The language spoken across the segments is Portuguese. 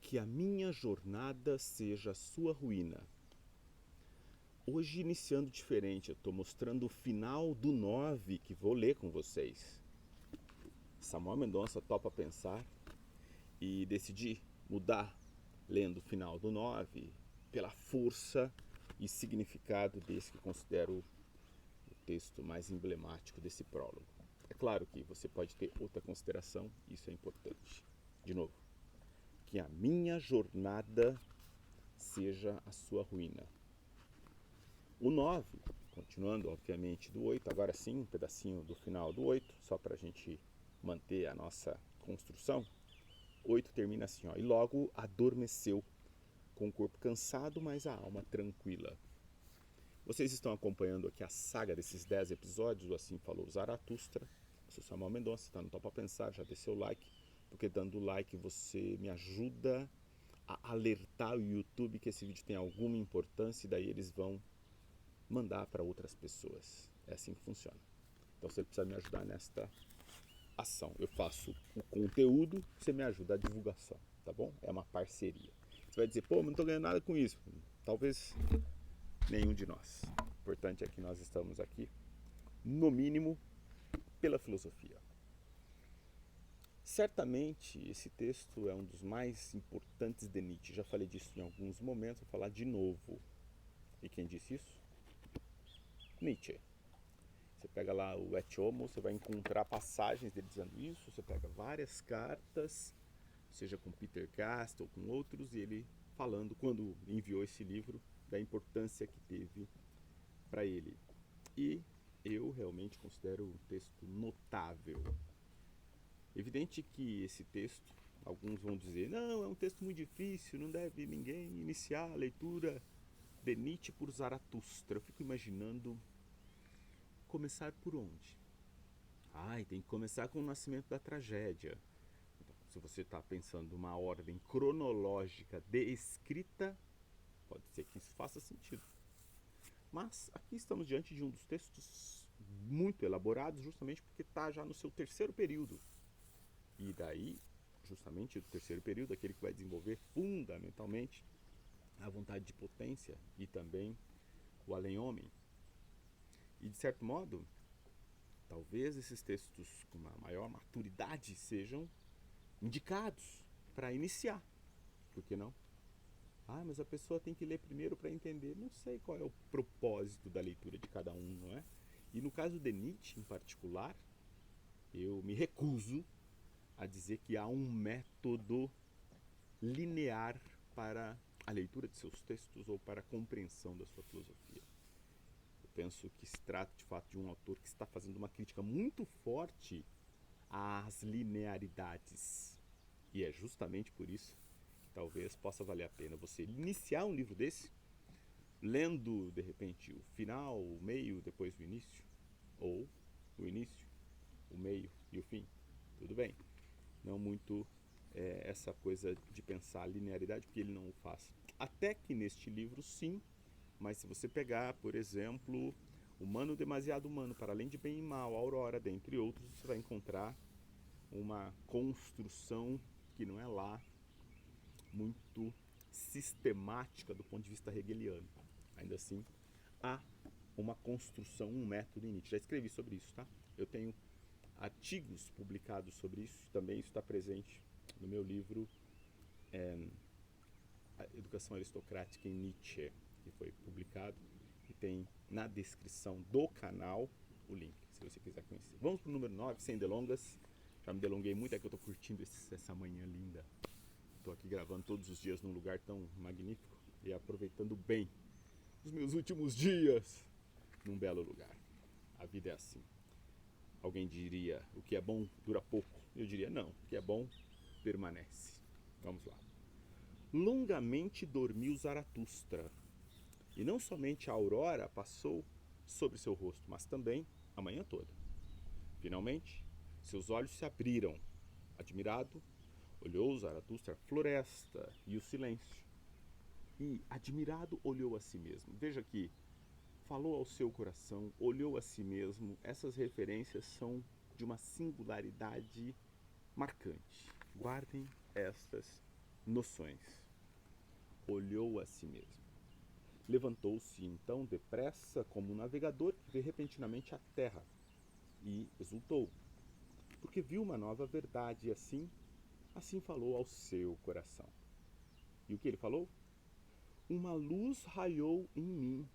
Que a minha jornada seja a sua ruína. Hoje, iniciando diferente, eu estou mostrando o final do 9 que vou ler com vocês. Samuel Mendonça topa pensar e decidi mudar lendo o final do 9 pela força e significado desse que considero o texto mais emblemático desse prólogo. É claro que você pode ter outra consideração, isso é importante. De novo, que a minha jornada seja a sua ruína. O 9, continuando obviamente do 8, agora sim, um pedacinho do final do 8, só para a gente manter a nossa construção. 8 termina assim, ó, e logo adormeceu, com o corpo cansado, mas a alma tranquila. Vocês estão acompanhando aqui a saga desses 10 episódios, o Assim Falou Zaratustra. Eu sou Samuel Mendonça, está no Topa Pensar, já desceu o like, porque dando like você me ajuda a alertar o YouTube que esse vídeo tem alguma importância e daí eles vão mandar para outras pessoas. É assim que funciona. Então você precisa me ajudar nesta ação. Eu faço o conteúdo, você me ajuda a divulgação, tá bom? É uma parceria. Você vai dizer, pô, mas não estou ganhando nada com isso. Talvez nenhum de nós. O importante é que nós estamos aqui, no mínimo, pela filosofia. Certamente esse texto é um dos mais importantes de Nietzsche. Já falei disso em alguns momentos, vou falar de novo. E quem disse isso? Nietzsche. Você pega lá o Et Homo, você vai encontrar passagens dele dizendo isso, você pega várias cartas, seja com Peter Cast ou com outros, e ele falando, quando enviou esse livro, da importância que teve para ele. E eu realmente considero um texto notável. Evidente que esse texto, alguns vão dizer, não, é um texto muito difícil, não deve ninguém iniciar a leitura de Nietzsche por Zaratustra. Eu fico imaginando começar por onde? Tem que começar com o nascimento da tragédia. Então, se você está pensando uma ordem cronológica de escrita, pode ser que isso faça sentido. Mas aqui estamos diante de um dos textos muito elaborados, justamente porque está já no seu terceiro período. E daí, justamente do terceiro período, aquele que vai desenvolver fundamentalmente a vontade de potência e também o além-homem. E de certo modo, talvez esses textos com uma maior maturidade sejam indicados para iniciar. Por que não? Mas a pessoa tem que ler primeiro para entender. Não sei qual é o propósito da leitura de cada um, não é? E no caso de Nietzsche em particular, eu me recuso a dizer que há um método linear para a leitura de seus textos ou para a compreensão da sua filosofia. Eu penso que se trata de fato de um autor que está fazendo uma crítica muito forte às linearidades. E é justamente por isso que talvez possa valer a pena você iniciar um livro desse, lendo de repente o final, o meio, depois o início, ou o início, o meio e o fim. Tudo bem. Não muito essa coisa de pensar a linearidade, porque ele não o faz. Até que neste livro, sim, mas se você pegar, por exemplo, Humano Demasiado Humano, Para Além de Bem e Mal, Aurora, dentre outros, você vai encontrar uma construção que não é lá muito sistemática do ponto de vista hegeliano. Ainda assim, há uma construção, um método em Nietzsche. Já escrevi sobre isso, tá? Eu tenho artigos publicados sobre isso, também isso está presente no meu livro A Educação Aristocrática em Nietzsche, que foi publicado e tem na descrição do canal o link, se você quiser conhecer. Vamos para o número 9, sem delongas. Já me delonguei muito, é que eu estou curtindo essa manhã linda. Estou aqui gravando todos os dias num lugar tão magnífico e aproveitando bem os meus últimos dias num belo lugar. A vida é assim. Alguém diria, o que é bom dura pouco. Eu diria, não, o que é bom permanece. Vamos lá. Longamente dormiu Zaratustra, e não somente a aurora passou sobre seu rosto, mas também a manhã toda. Finalmente, seus olhos se abriram. Admirado, olhou Zaratustra a floresta e o silêncio. E, admirado, olhou a si mesmo. Veja que falou ao seu coração, olhou a si mesmo. Essas referências são de uma singularidade marcante. Guardem estas noções. Olhou a si mesmo. Levantou-se então depressa como um navegador que vê repentinamente a terra e exultou, porque viu uma nova verdade e assim falou ao seu coração. E o que ele falou? Uma luz raiou em mim.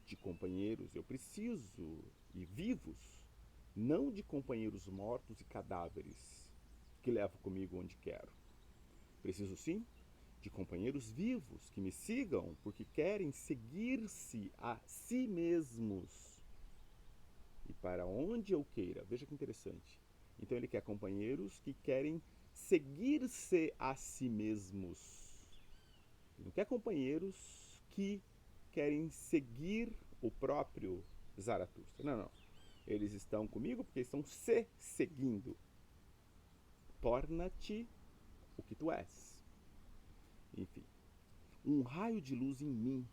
De companheiros eu preciso, e vivos, não de companheiros mortos e cadáveres, que levo comigo onde quero. Preciso sim de companheiros vivos que me sigam, porque querem seguir-se a si mesmos. E para onde eu queira, veja que interessante. Então ele quer companheiros que querem seguir-se a si mesmos. Ele não quer companheiros que querem seguir o próprio Zaratustra. Não. Eles estão comigo porque estão se seguindo. Torna-te o que tu és. Enfim, um raio de luz em mim.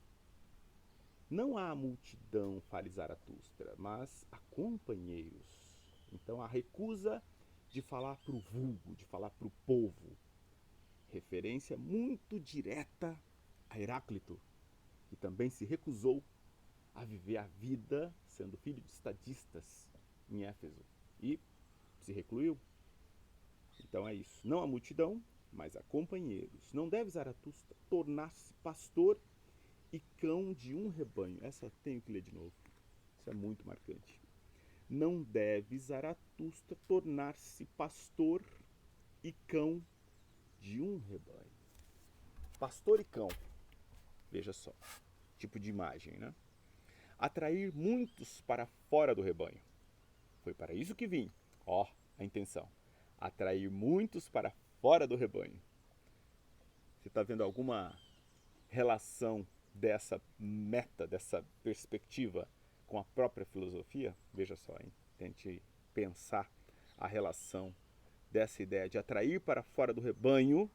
Não há multidão, fale Zaratustra, mas há companheiros. Então a recusa de falar para o vulgo, de falar para o povo. Referência muito direta a Heráclito, que também se recusou a viver a vida sendo filho de estadistas em Éfeso e se recluiu. Então é isso. Não há multidão, mas há companheiros. Não deve Zaratustra tornar-se pastor e cão de um rebanho. Essa eu tenho que ler de novo. Isso é muito marcante. Não deve Zaratustra tornar-se pastor e cão de um rebanho. Pastor e cão. Veja só. Tipo de imagem, né? Atrair muitos para fora do rebanho. Foi para isso que vim. Ó, a intenção. Atrair muitos para fora do rebanho. Você está vendo alguma relação dessa meta, dessa perspectiva com a própria filosofia? Veja só, hein? Tente pensar a relação dessa ideia de atrair para fora do rebanho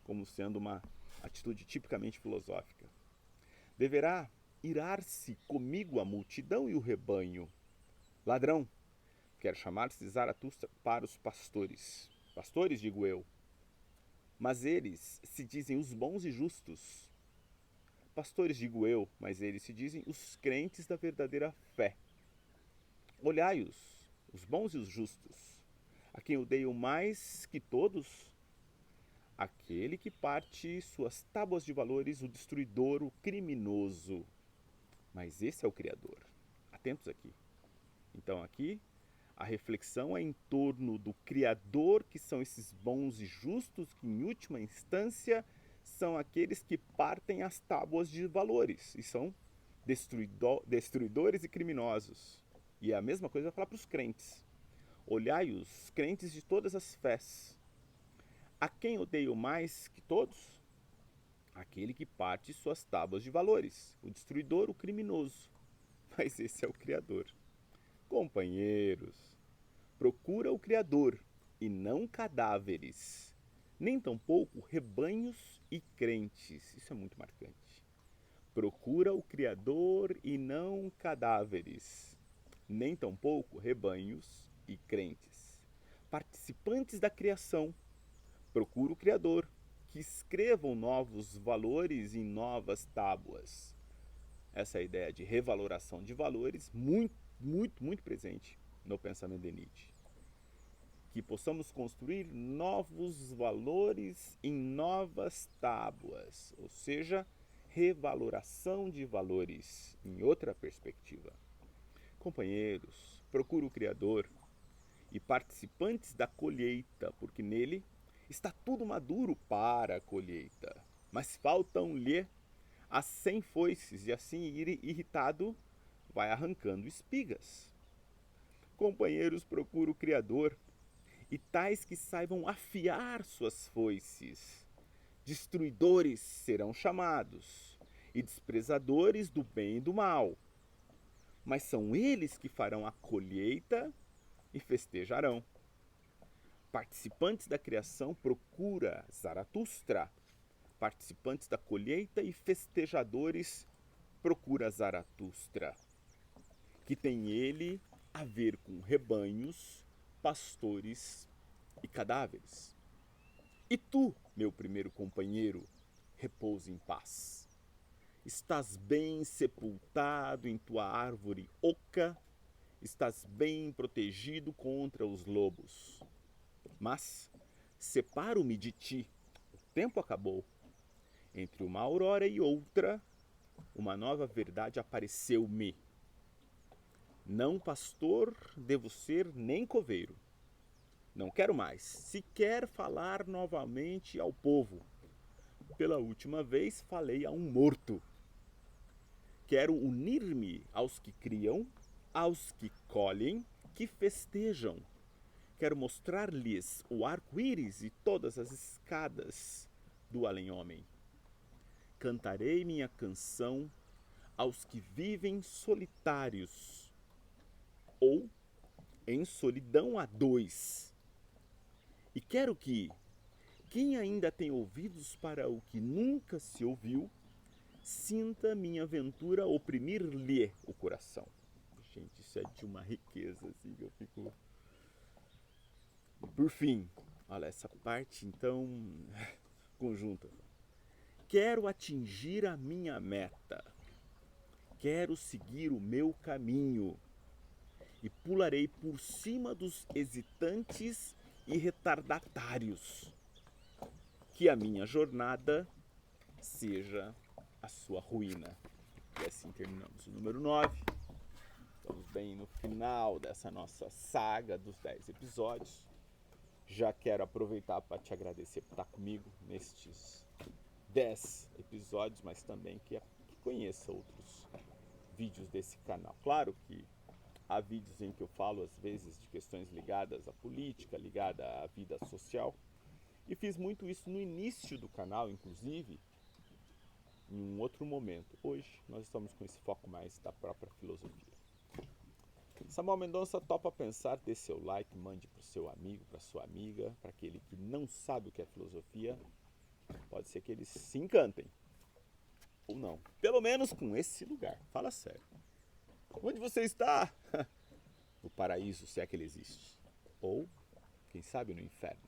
como sendo uma atitude tipicamente filosófica. Deverá irar-se comigo a multidão e o rebanho. Ladrão, quer chamar-se Zaratustra para os pastores. Pastores, digo eu. Mas eles se dizem os bons e justos. Pastores, digo eu, mas eles se dizem os crentes da verdadeira fé. Olhai-os, os bons e os justos. A quem odeio mais que todos? Aquele que parte suas tábuas de valores, o destruidor, o criminoso. Mas esse é o Criador. Atentos aqui. Então aqui, a reflexão é em torno do Criador, que são esses bons e justos, que em última instância são aqueles que partem as tábuas de valores e são destruidores e criminosos. E é a mesma coisa vai falar para os crentes. Olhai os crentes de todas as fés. A quem odeio mais que todos? Aquele que parte suas tábuas de valores, o destruidor, o criminoso. Mas esse é o Criador. Companheiros, procura o Criador e não cadáveres, nem tampouco rebanhos e crentes. Isso é muito marcante. Procura o Criador e não cadáveres, nem tampouco rebanhos e crentes. Participantes da criação, procura o Criador, que escrevam novos valores em novas tábuas. Essa ideia de revaloração de valores, muito presente no pensamento de Nietzsche. Que possamos construir novos valores em novas tábuas, ou seja, revaloração de valores em outra perspectiva. Companheiros, procura o Criador e participantes da colheita, porque nele está tudo maduro para a colheita, mas faltam-lhe as 100 foices, e assim irritado vai arrancando espigas. Companheiros, procura o Criador, e tais que saibam afiar suas foices. Destruidores serão chamados, e desprezadores do bem e do mal. Mas são eles que farão a colheita e festejarão. Participantes da criação, procura Zaratustra. Participantes da colheita e festejadores, procura Zaratustra. Que tem ele a ver com rebanhos, pastores e cadáveres. E tu, meu primeiro companheiro, repousa em paz. Estás bem sepultado em tua árvore oca, estás bem protegido contra os lobos. Mas separo-me de ti, o tempo acabou. Entre uma aurora e outra, uma nova verdade apareceu-me. Não pastor devo ser nem coveiro. Não quero mais sequer falar novamente ao povo. Pela última vez falei a um morto. Quero unir-me aos que criam, aos que colhem, que festejam. Quero mostrar-lhes o arco-íris e todas as escadas do além-homem. Cantarei minha canção aos que vivem solitários ou em solidão a dois. E quero que quem ainda tem ouvidos para o que nunca se ouviu, sinta minha aventura oprimir-lhe o coração. Gente, isso é de uma riqueza, assim, que eu fico... E por fim, olha essa parte, então, conjunta. Quero atingir a minha meta. Quero seguir o meu caminho. E pularei por cima dos hesitantes e retardatários. Que a minha jornada seja a sua ruína. E assim terminamos o número 9. Estamos bem no final dessa nossa saga dos 10 episódios. Já quero aproveitar para te agradecer por estar comigo nestes 10 episódios, mas também que conheça outros vídeos desse canal. Claro que há vídeos em que eu falo às vezes de questões ligadas à política, ligada à vida social. E fiz muito isso no início do canal, inclusive, em um outro momento. Hoje nós estamos com esse foco mais da própria filosofia. Samuel Mendonça topa pensar, dê seu like, mande para o seu amigo, para sua amiga, para aquele que não sabe o que é filosofia. Pode ser que eles se encantem. Ou não. Pelo menos com esse lugar. Fala sério. Onde você está? No paraíso, se é que ele existe. Ou, quem sabe, no inferno.